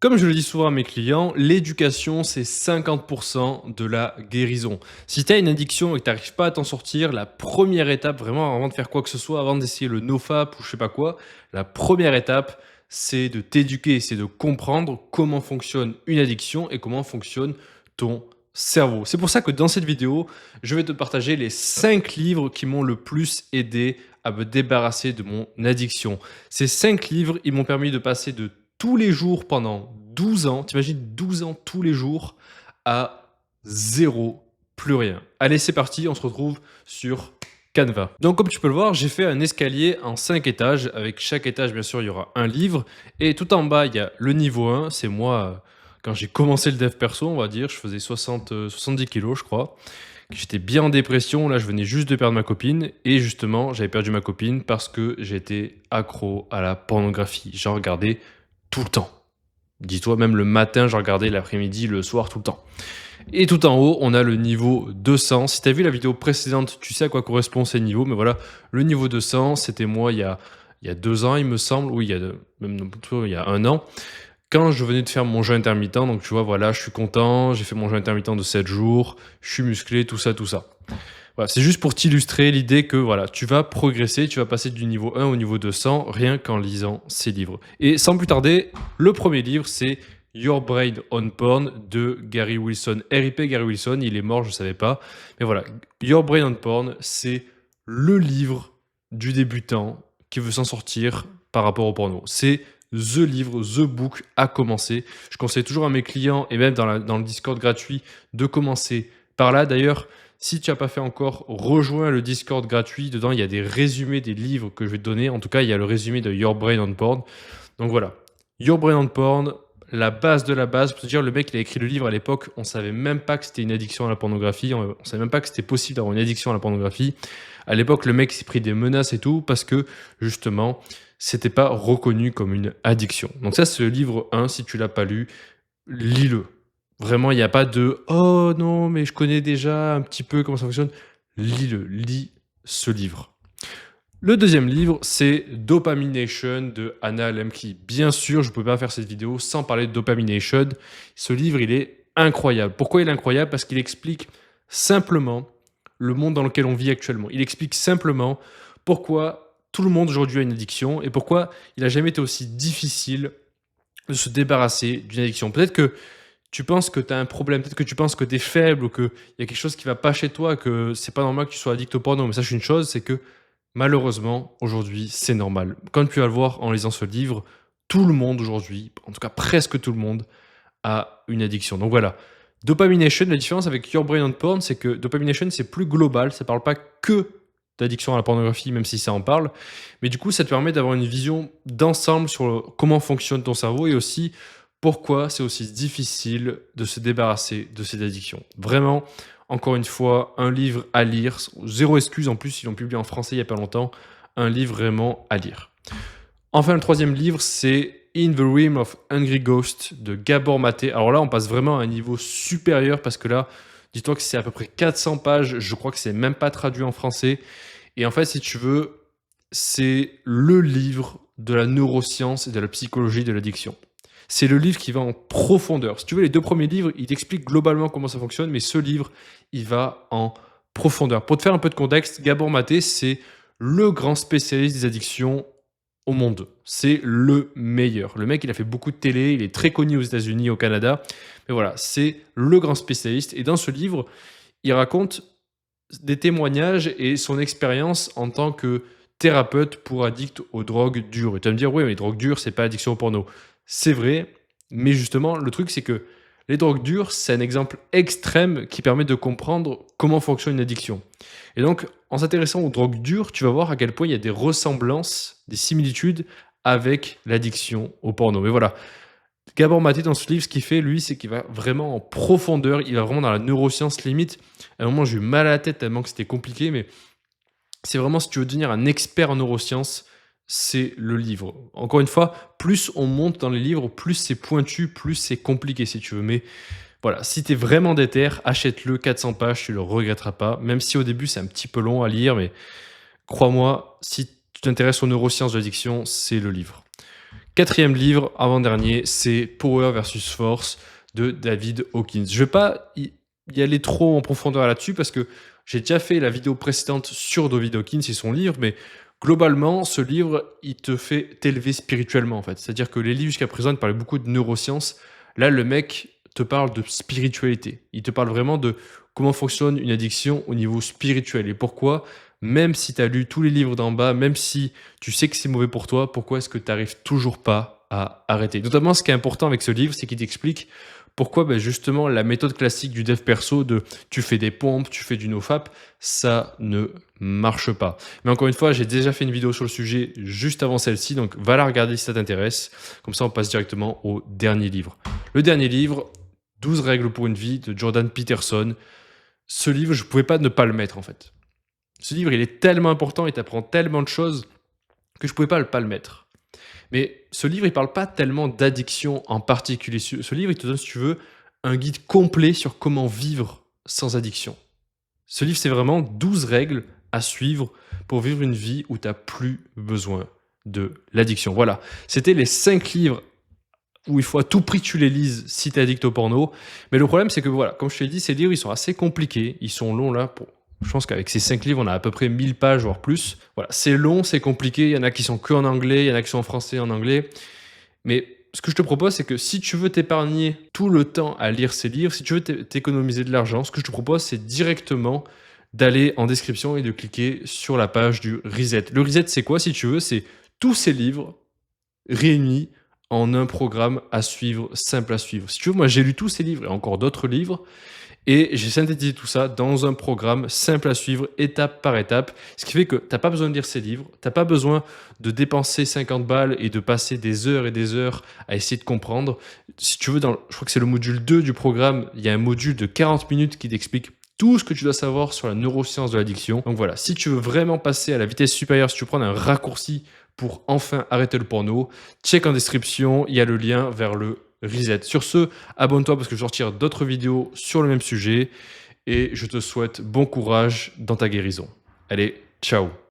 Comme je le dis souvent à mes clients, l'éducation, c'est 50% de la guérison. Si tu as une addiction et que tu n'arrives pas à t'en sortir, la première étape, vraiment, avant de faire quoi que ce soit, avant d'essayer le NoFap ou je sais pas quoi, la première étape, c'est de t'éduquer, c'est de comprendre comment fonctionne une addiction et comment fonctionne ton cerveau. C'est pour ça que dans cette vidéo, je vais te partager les 5 livres qui m'ont le plus aidé à me débarrasser de mon addiction. Ces 5 livres, ils m'ont permis de passer de tous les jours pendant 12 ans, t'imagines 12 ans tous les jours, à zéro, plus rien. Allez, c'est parti, on se retrouve sur Canva. Donc comme tu peux le voir, j'ai fait un escalier en 5 étages. Avec chaque étage, bien sûr, il y aura un livre. Et tout en bas, il y a le niveau 1. C'est moi, quand j'ai commencé le dev perso, on va dire, je faisais 70 kilos, je crois. J'étais bien en dépression, là je venais juste de perdre ma copine et justement j'avais perdu ma copine parce que j'étais accro à la pornographie. J'en regardais tout le temps. Dis-toi, même le matin, je regardais, l'après-midi, le soir, tout le temps. Et tout en haut, on a le niveau 200. Si tu as vu la vidéo précédente, tu sais à quoi correspond ces niveaux. Mais voilà, le niveau 200, c'était moi il y a 2 ans, il me semble. Oui, même plutôt il y a 1 an. Quand je venais de faire mon jeûne intermittent, donc tu vois, voilà, je suis content, j'ai fait mon jeûne intermittent de 7 jours, je suis musclé, tout ça, tout ça. Voilà, c'est juste pour t'illustrer l'idée que voilà, tu vas progresser, tu vas passer du niveau 1 au niveau 200 rien qu'en lisant ces livres. Et sans plus tarder, le premier livre, c'est Your Brain on Porn de Gary Wilson. RIP Gary Wilson, il est mort, je ne savais pas. Mais voilà, Your Brain on Porn, c'est le livre du débutant qui veut s'en sortir par rapport au porno. C'est the livre, the book à commencer. Je conseille toujours à mes clients et même dans le Discord gratuit de commencer par là. D'ailleurs, si tu n'as pas fait encore, rejoins le Discord gratuit. Dedans, il y a des résumés des livres que je vais te donner. En tout cas, il y a le résumé de Your Brain on Porn. Donc voilà, Your Brain on Porn, la base de la base. Pour te dire, le mec, il a écrit le livre à l'époque. On ne savait même pas que c'était une addiction à la pornographie. On ne savait même pas que c'était possible d'avoir une addiction à la pornographie. À l'époque, le mec s'est pris des menaces et tout parce que, justement, c'était pas reconnu comme une addiction. Donc ça, c'est le livre 1. Si tu l'as pas lu, lis-le. Vraiment, il n'y a pas de oh non, mais je connais déjà un petit peu comment ça fonctionne. Lis-le, lis ce livre. Le deuxième livre, c'est Dopamination de Anna Lemke. Bien sûr, je ne peux pas faire cette vidéo sans parler de Dopamination. Ce livre, il est incroyable. Pourquoi il est incroyable? Parce qu'il explique simplement le monde dans lequel on vit actuellement. Il explique simplement pourquoi tout le monde aujourd'hui a une addiction et pourquoi il n'a jamais été aussi difficile de se débarrasser d'une addiction. Peut-être que tu penses que tu as un problème, peut-être que tu penses que tu es faible ou qu'il y a quelque chose qui va pas chez toi, que c'est pas normal que tu sois addict au porno. Mais sache une chose, c'est que malheureusement, aujourd'hui, c'est normal. Comme tu vas le voir en lisant ce livre, tout le monde aujourd'hui, en tout cas presque tout le monde, a une addiction. Donc voilà. Dopamination, la différence avec Your Brain on Porn, c'est que Dopamination, c'est plus global. Ça parle pas que d'addiction à la pornographie, même si ça en parle. Mais du coup, ça te permet d'avoir une vision d'ensemble sur comment fonctionne ton cerveau et aussi pourquoi c'est aussi difficile de se débarrasser de cette addiction. Vraiment, encore une fois, un livre à lire, zéro excuse en plus, ils l'ont publié en français il n'y a pas longtemps, un livre vraiment à lire. Enfin, le troisième livre, c'est In the Realm of Hungry Ghost de Gabor Maté. Alors là, on passe vraiment à un niveau supérieur parce que là, dis-toi que c'est à peu près 400 pages, je crois que c'est même pas traduit en français. Et en fait, si tu veux, c'est le livre de la neuroscience et de la psychologie de l'addiction. C'est le livre qui va en profondeur. Si tu veux, les 2 premiers livres, ils t'expliquent globalement comment ça fonctionne, mais ce livre, il va en profondeur. Pour te faire un peu de contexte, Gabor Maté, c'est le grand spécialiste des addictions au monde. C'est le meilleur. Le mec, il a fait beaucoup de télé, il est très connu aux États-Unis, au Canada. Mais voilà, c'est le grand spécialiste. Et dans ce livre, il raconte des témoignages et son expérience en tant que thérapeute pour addicts aux drogues dures. Et tu vas me dire, oui, mais les drogues dures, c'est pas addiction au porno. C'est vrai, mais justement, le truc, c'est que les drogues dures, c'est un exemple extrême qui permet de comprendre comment fonctionne une addiction. Et donc, en s'intéressant aux drogues dures, tu vas voir à quel point il y a des ressemblances, des similitudes avec l'addiction au porno. Mais voilà, Gabor Maté, dans ce livre, ce qu'il fait, lui, c'est qu'il va vraiment en profondeur, il va vraiment dans la neuroscience limite. À un moment, j'ai eu mal à la tête tellement que c'était compliqué, mais c'est vraiment, si tu veux devenir un expert en neurosciences, c'est le livre. Encore une fois, plus on monte dans les livres, plus c'est pointu, plus c'est compliqué, si tu veux. Mais voilà, si tu es vraiment déter, achète-le, 400 pages, tu le regretteras pas. Même si au début, c'est un petit peu long à lire, mais crois-moi, si tu t'intéresses aux neurosciences de l'addiction, c'est le livre. 4e livre, avant-dernier, c'est Power versus Force de David Hawkins. Je vais pas y aller trop en profondeur là-dessus parce que j'ai déjà fait la vidéo précédente sur David Hawkins et son livre, mais globalement, ce livre, il te fait t'élever spirituellement en fait. C'est-à-dire que les livres jusqu'à présent, ils parlaient beaucoup de neurosciences. Là, le mec te parle de spiritualité. Il te parle vraiment de comment fonctionne une addiction au niveau spirituel et pourquoi, même si tu as lu tous les livres d'en bas, même si tu sais que c'est mauvais pour toi, pourquoi est-ce que tu n'arrives toujours pas à arrêter? Notamment, ce qui est important avec ce livre, c'est qu'il t'explique pourquoi justement la méthode classique du dev perso de tu fais des pompes, tu fais du nofap, ça ne marche pas. Mais encore une fois, j'ai déjà fait une vidéo sur le sujet juste avant celle-ci, donc va la regarder si ça t'intéresse. Comme ça, on passe directement au dernier livre. Le dernier livre, 12 règles pour une vie de Jordan Peterson. Ce livre, je ne pouvais pas ne pas le mettre en fait. Ce livre, il est tellement important, il t'apprend tellement de choses que je ne pouvais pas le mettre. Mais ce livre, il ne parle pas tellement d'addiction en particulier. Ce livre, il te donne, si tu veux, un guide complet sur comment vivre sans addiction. Ce livre, c'est vraiment 12 règles à suivre pour vivre une vie où tu n'as plus besoin de l'addiction. Voilà, c'était les 5 livres où il faut à tout prix que tu les lises si tu es addict au porno. Mais le problème, c'est que voilà, comme je t'ai dit, ces livres, ils sont assez compliqués. Ils sont longs là. Je pense qu'avec ces 5 livres, on a à peu près 1000 pages, voire plus. Voilà, c'est long, c'est compliqué. Il y en a qui sont que en anglais, il y en a qui sont en français et en anglais. Mais ce que je te propose, c'est que si tu veux t'épargner tout le temps à lire ces livres, si tu veux t'économiser de l'argent, ce que je te propose, c'est directement d'aller en description et de cliquer sur la page du Reset. Le Reset, c'est quoi, si tu veux? C'est tous ces livres réunis en un programme à suivre, simple à suivre. Si tu veux, moi, j'ai lu tous ces livres et encore d'autres livres et j'ai synthétisé tout ça dans un programme simple à suivre, étape par étape. Ce qui fait que tu n'as pas besoin de lire ces livres, tu n'as pas besoin de dépenser 50 balles et de passer des heures et des heures à essayer de comprendre. Si tu veux, je crois que c'est le module 2 du programme, il y a un module de 40 minutes qui t'explique tout ce que tu dois savoir sur la neuroscience de l'addiction. Donc voilà, si tu veux vraiment passer à la vitesse supérieure, si tu veux prendre un raccourci pour enfin arrêter le porno, check en description, il y a le lien vers le Reset. Sur ce, abonne-toi parce que je vais sortir d'autres vidéos sur le même sujet et je te souhaite bon courage dans ta guérison. Allez, ciao!